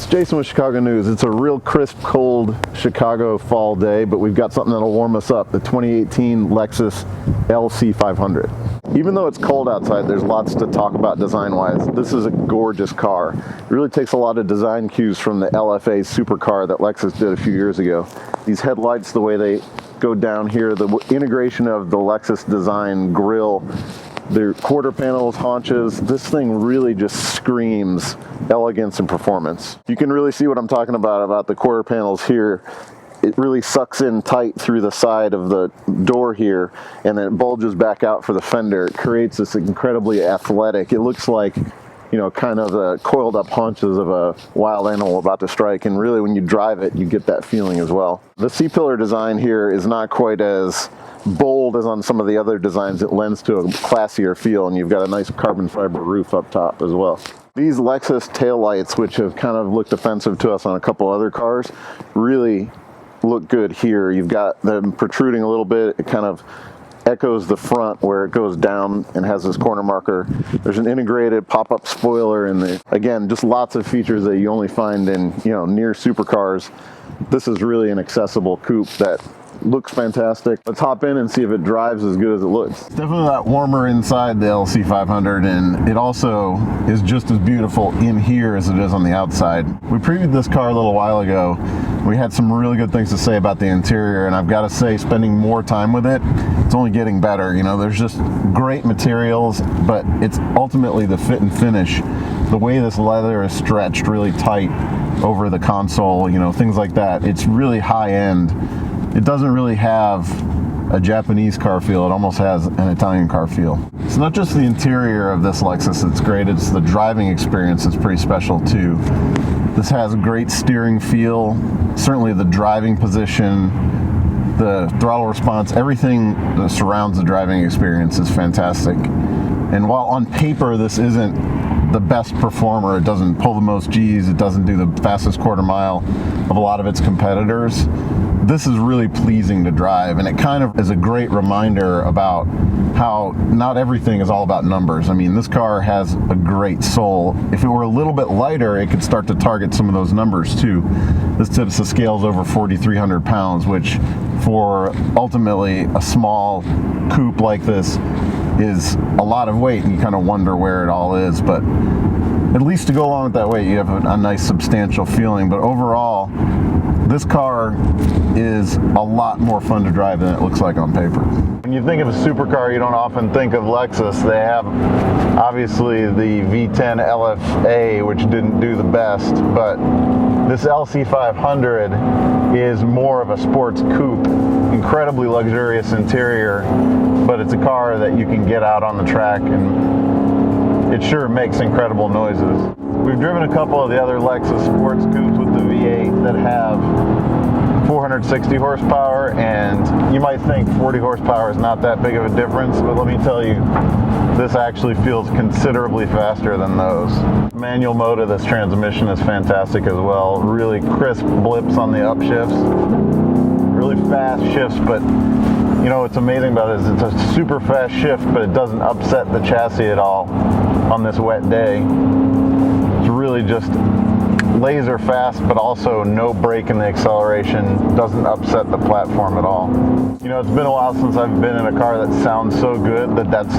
Jason with Chicago News. It's a real crisp, cold Chicago fall day, but we've got something that'll warm us up, the 2018 Lexus LC 500. Even though it's cold outside, there's lots to talk about design-wise. This is a gorgeous car. It really takes a lot of design cues from the LFA supercar that Lexus did a few years ago. These headlights, the way they go down here, the integration of the Lexus design grille, the quarter panels, haunches, this thing really just screams elegance and performance. You can really see what I'm talking about the quarter panels here. It really sucks in tight through the side of the door here, and then it bulges back out for the fender. It creates this incredibly athletic, it looks like, you know, kind of the coiled up haunches of a wild animal about to strike, and really when you drive it, you get that feeling as well. The C-pillar design here is not quite as bold as on some of the other designs. It lends to a classier feel, and you've got a nice carbon fiber roof up top as well. These Lexus taillights, which have kind of looked offensive to us on a couple other cars, really look good here. You've got them protruding a little bit. It kind of echoes the front where it goes down and has this corner marker. There's an integrated pop-up spoiler, and again, just lots of features that you only find in, you know, near supercars. This is really an accessible coupe that looks fantastic. Let's hop in and see if it drives as good as it looks. It's definitely a lot warmer inside the LC 500, and it also is just as beautiful in here as it is on the outside. We previewed this car a little while ago. We had some really good things to say about the interior, and I've got to say, spending more time with it, it's only getting better. You know, there's just great materials, but it's ultimately the fit and finish. The way this leather is stretched really tight over the console, you know, things like that. It's really high end. It doesn't really have a Japanese car feel, it almost has an Italian car feel. It's not just the interior of this Lexus that's great, it's the driving experience that's pretty special too. This has great steering feel, certainly the driving position, the throttle response, everything that surrounds the driving experience is fantastic. And while on paper this isn't the best performer, it doesn't pull the most G's, it doesn't do the fastest quarter mile of a lot of its competitors, this is really pleasing to drive, and it kind of is a great reminder about how not everything is all about numbers. I mean, this car has a great soul. If it were a little bit lighter, it could start to target some of those numbers too. This tips the scales over 4,300 pounds, which for ultimately a small coupe like this is a lot of weight, and you kind of wonder where it all is, but at least to go along with that weight, you have a nice substantial feeling. But overall, this car is a lot more fun to drive than it looks like on paper. When you think of a supercar, you don't often think of Lexus. They have obviously the V10 LFA, which didn't do the best, but this LC 500 is more of a sports coupe. Incredibly luxurious interior, but it's a car that you can get out on the track, and it sure makes incredible noises. We've driven a couple of the other Lexus sports coupes with the V8 that have 460 horsepower, and you might think 40 horsepower is not that big of a difference, but let me tell you, this actually feels considerably faster than those. Manual mode of this transmission is fantastic as well. Really crisp blips on the upshifts, really fast shifts, but you know what's amazing about it is it's a super fast shift, but it doesn't upset the chassis at all on this wet day. It's really just laser fast, but also no break in the acceleration, doesn't upset the platform at all. You know, it's been a while since I've been in a car that sounds so good that that's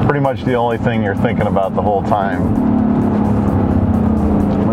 pretty much the only thing you're thinking about the whole time.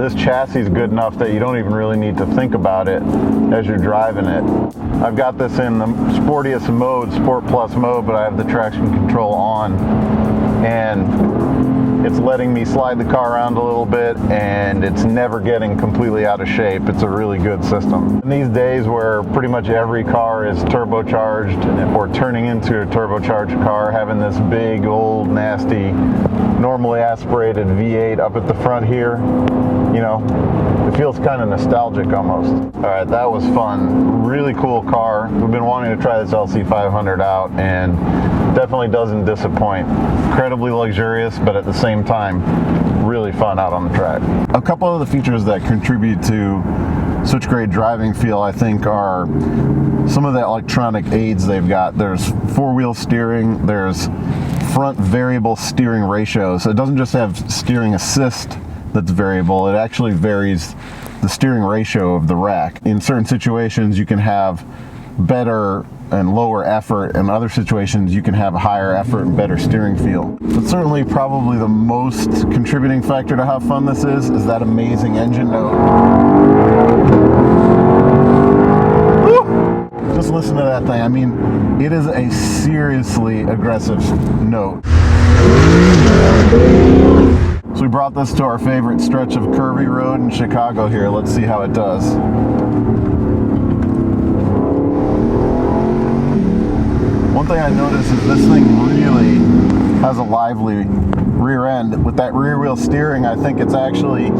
This chassis is good enough that you don't even really need to think about it as you're driving it. I've got this in the sportiest mode, Sport Plus mode, but I have the traction control on, and it's letting me slide the car around a little bit, and it's never getting completely out of shape. It's a really good system. In these days where pretty much every car is turbocharged or turning into a turbocharged car, having this big, old, nasty, normally aspirated V8 up at the front here, you know, it feels kind of nostalgic almost. All right, that was fun. Really cool car. We've been wanting to try this LC 500 out, and definitely doesn't disappoint. Incredibly luxurious, but at the same time, really fun out on the track. A couple of the features that contribute to such great driving feel, I think, are some of the electronic aids they've got. There's four-wheel steering, there's front variable steering ratio, so it doesn't just have steering assist that's variable, it actually varies the steering ratio of the rack. In certain situations, you can have better and lower effort. In other situations, you can have a higher effort and better steering feel. But certainly, probably the most contributing factor to how fun this is that amazing engine note. Woo! Just listen to that thing. I mean, it is a seriously aggressive note. So we brought this to our favorite stretch of curvy road in Chicago here. Let's see how it does. One thing I noticed is this thing really has a lively rear end. With that rear wheel steering, I think it's actually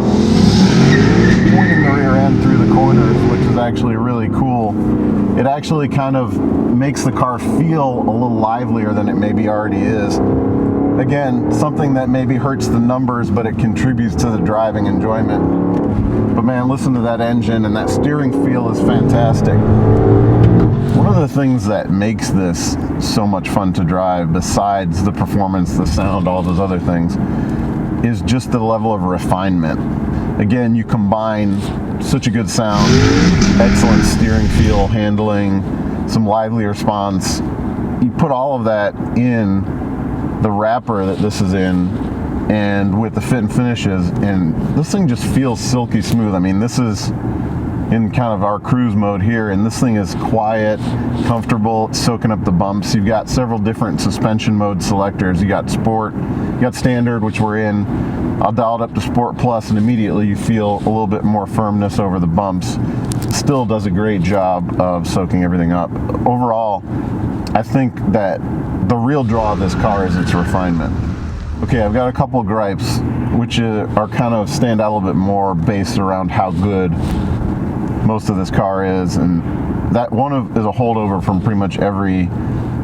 pointing the rear end through the corners, which is actually really cool. It actually kind of makes the car feel a little livelier than it maybe already is. Again, something that maybe hurts the numbers, but it contributes to the driving enjoyment. But man, listen to that engine, and that steering feel is fantastic. One of the things that makes this so much fun to drive, besides the performance, the sound, all those other things, is just the level of refinement. Again, you combine such a good sound, excellent steering feel, handling, some lively response. You put all of that in the wrapper that this is in, and with the fit and finishes, and this thing just feels silky smooth. I mean, this is in kind of our cruise mode here, and this thing is quiet, comfortable, it's soaking up the bumps. You've got several different suspension mode selectors. You got sport, you got standard, which we're in. I'll dial it up to sport plus, and immediately you feel a little bit more firmness over the bumps. Still does a great job of soaking everything up. Overall, I think that the real draw of this car is its refinement. Okay, I've got a couple of gripes, which are kind of stand out a little bit more based around how good most of this car is, and that one is a holdover from pretty much every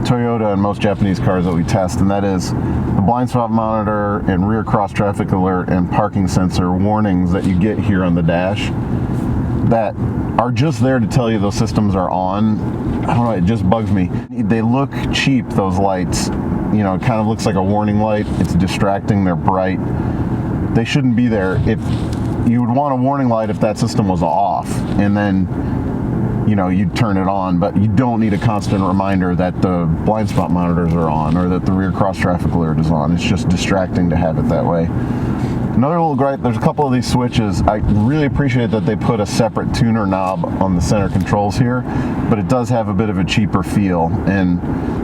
Toyota and most Japanese cars that we test, and that is the blind spot monitor and rear cross traffic alert and parking sensor warnings that you get here on the dash that are just there to tell you those systems are on. I don't know, it just bugs me. They look cheap, those lights. You know, it kind of looks like a warning light. It's distracting, they're bright. They shouldn't be there. If you would want a warning light if that system was off, and then, you know, you'd turn it on, but you don't need a constant reminder that the blind spot monitors are on or that the rear cross traffic alert is on. It's just distracting to have it that way. Another little gripe, there's a couple of these switches. I really appreciate that they put a separate tuner knob on the center controls here, but it does have a bit of a cheaper feel, and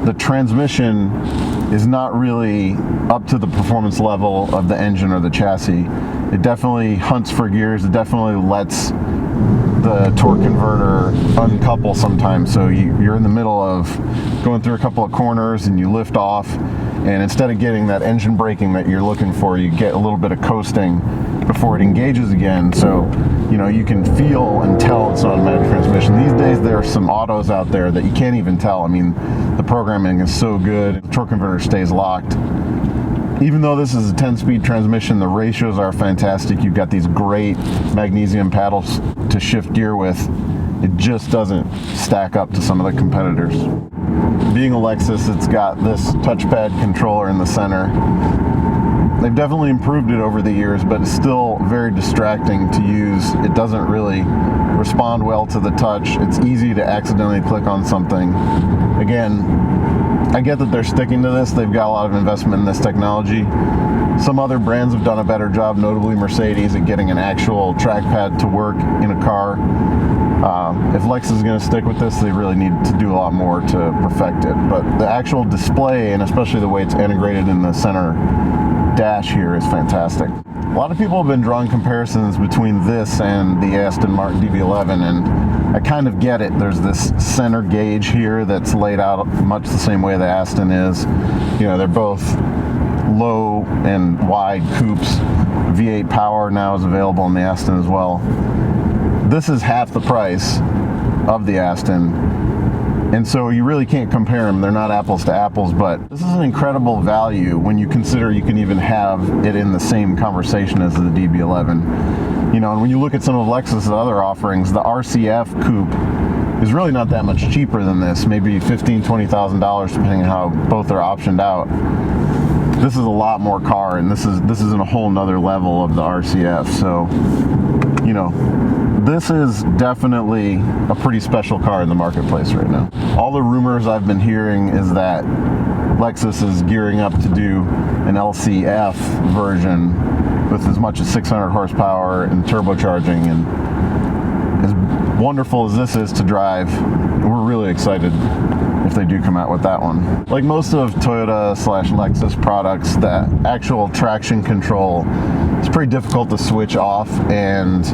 the transmission is not really up to the performance level of the engine or the chassis. It definitely hunts for gears. It definitely lets the torque converter uncouple sometimes, so you're in the middle of going through a couple of corners and you lift off, and instead of getting that engine braking that you're looking for, you get a little bit of coasting before it engages again. So, you know, you can feel and tell it's an automatic transmission. These days there are some autos out there that you can't even tell. I mean, the programming is so good, the torque converter stays locked. Even though this is a 10-speed transmission, the ratios are fantastic. You've got these great magnesium paddles to shift gear with. It just doesn't stack up to some of the competitors. Being a Lexus, it's got this touchpad controller in the center. They've definitely improved it over the years, but it's still very distracting to use. It doesn't really respond well to the touch. It's easy to accidentally click on something. Again, I get that they're sticking to this. They've got a lot of investment in this technology. Some other brands have done a better job, notably Mercedes, at getting an actual trackpad to work in a car. If Lexus is going to stick with this, they really need to do a lot more to perfect it. But the actual display, and especially the way it's integrated in the center dash here, is fantastic. A lot of people have been drawing comparisons between this and the Aston Martin DB11, and I kind of get it. There's this center gauge here that's laid out much the same way the Aston is. You know, they're both low and wide coupes. V8 power now is available on the Aston as well. This is half the price of the Aston, and so you really can't compare them. They're not apples to apples, but this is an incredible value when you consider you can even have it in the same conversation as the DB11. You know, and when you look at some of Lexus' other offerings, the RC F Coupe is really not that much cheaper than this, maybe $15,000, $20,000 depending on how both are optioned out. This is a lot more car, and this is in a whole nother level of the RC F. So you know, this is definitely a pretty special car in the marketplace right now. All the rumors I've been hearing is that Lexus is gearing up to do an LC F version with as much as 600 horsepower and turbocharging, and as wonderful as this is to drive, we're really excited if they do come out with that one. Like most of Toyota/Lexus products, that actual traction control is pretty difficult to switch off, and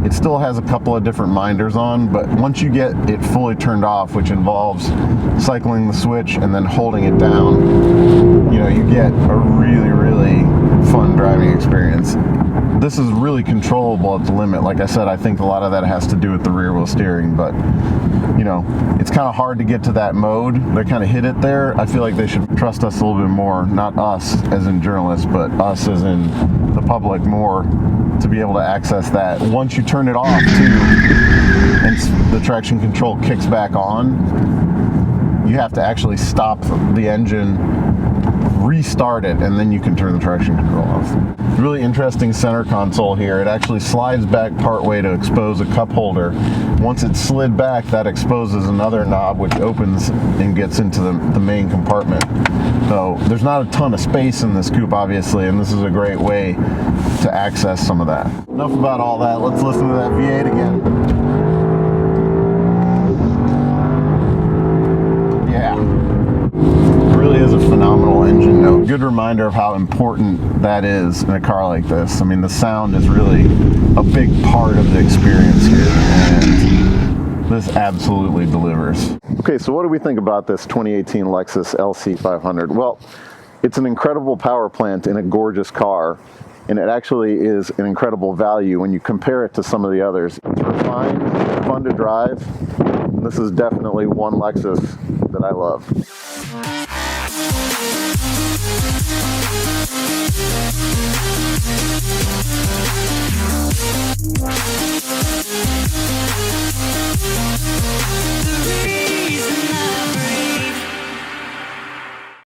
it still has a couple of different minders on, but once you get it fully turned off, which involves cycling the switch and then holding it down, you know, you get a really, really fun driving experience. This is really controllable at the limit. Like I said, I think a lot of that has to do with the rear wheel steering, but you know, it's kind of hard to get to that mode. They kind of hit it there. I feel like they should trust us a little bit more, not us as in journalists, but us as in the public more, to be able to access that. Once you turn it off too, and the traction control kicks back on, you have to actually stop the engine, restart it, and then you can turn the traction control off. Really interesting center console here. It actually slides back part way to expose a cup holder. Once it's slid back, that exposes another knob which opens and gets into the main compartment. So there's not a ton of space in this coupe, obviously, and this is a great way to access some of that. Enough about all that. Let's listen to that V8 again. Yeah. Really is a phenomenal engine note. Good reminder of how important that is in a car like this. I mean, the sound is really a big part of the experience here, and this absolutely delivers. Okay, so what do we think about this 2018 Lexus LC 500? Well, it's an incredible power plant in a gorgeous car, and it actually is an incredible value when you compare it to some of the others. It's refined, fun to drive. This is definitely one Lexus that I love.